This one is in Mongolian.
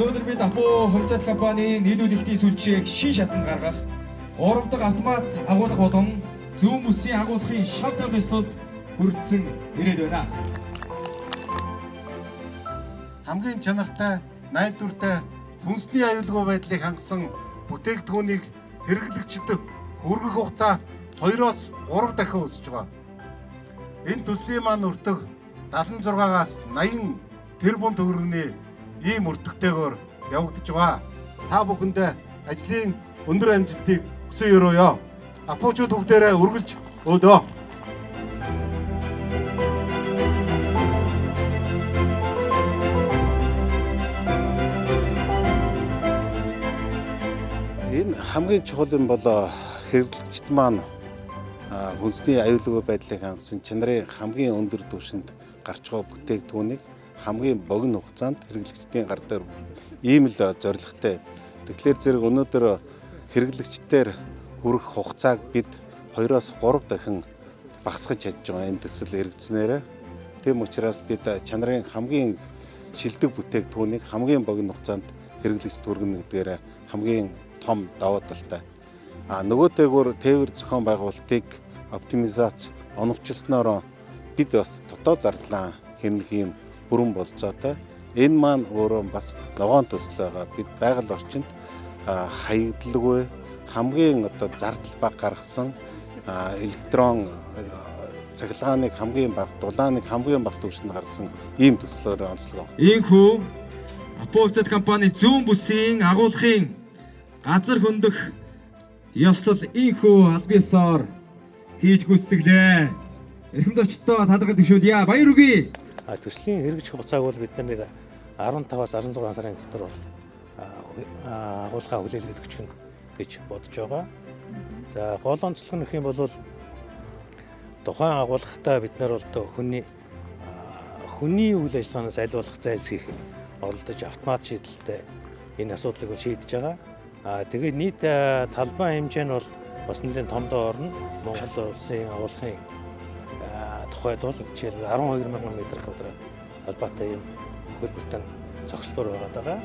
Өнөөдөр бид Апо хувьцаат компанийн нийлүүлэлтийн сүлжээг шин шатанд гаргах 3 дахь автомат агуулга болон зүүн бүсийн агуулгын шав тавьсалд хүрэлцэн ирээд байна. Хамгийн чанартай, найдвартай, хүнсний аюулгүй байдлыг хангасан бүтээгдэхүүнийг хэрэглэгчдэд хүргэх хугацаа 2-оос 3 дахин өсөж байгаа. Энэ төслийн маань өртөг 76-аас 80 тэрбум төгрөгийн ийм өртөгтэйгээр явагдаж байгаа. Та бүхэндээ ажлын өндөр амжилтыг хүсье өрөөё. Апочууд бүгдээрээ үргэлж өөдөө. Энэ хамгийн чухал юм бол хэрэглэгчд маань хүнсний аюулгүй байдлыг хангасан чанарын хамгийн өндөр түвшинд гарч байгаа бүтээгдэхүүнийг хамгийн богино хугацаанд хэрэглэгчдийн гар дээр ийм л зорилготой. Тэгэхээр зэрэг өнөөдөр хэрэглэгчдээр хүрэх хугацааг бид 2-оос 3 дахин багасгаж чадж байгаа энэ төсөл хэрэгжснээр. Тийм учраас бид чанарын хамгийн шилдэг бүтээгдэхүүнийг хамгийн богино хугацаанд хэрэглэгчд хүргэнэ гэдгээр хамгийн том давуу талтай. Нөгөөтэйгүр тээвэр зохион байгуулалтыг оптимизац оновчилсноор бид бас дотоод зардлаа хэмнэх юм бүрэн болцоотой. Энэ маань өөрөө бас ногоон төсөл байгаа. Бид байгаль орчинд хаягдлаггүй хамгийн зардал бага гаргасан электрон цахилгааныг хамгийн бага, дулааныг хамгийн бага түвшинд гаргасан ийм төслөөр онцлог. Ийхүү Апо хувьцаат компани зүүн бүсийн агуулгын газар хөндөх ёслол ийхүү албисоор хийж гүйцэтгэлээ. Эрхэм зочдоо талархал төвшүүлье. Баяр хүргэе. Төслийн хэрэгжих хугацааг бол бид нэг 15-аас 16 сарын дотор бол агуулгаа хүлээлгээд өгч гэж бодож байгаа. За гол онцлог нөх юм бол тухайн агуулгатай бид нар бол хүний үйл ажиллагаанаас аль болох зайлсхийх оролдож автомат шийдэлтэй энэ асуудлыг шийдэж байгаа. Тэгээд нийт талбай хэмжээ нь бол бас нэлээд томдоо орно. Монгол улсын агуулгын тухайд бол жишээл 12,000 м² талбайтай юм хөл бүтэн зохицлоор байгаа.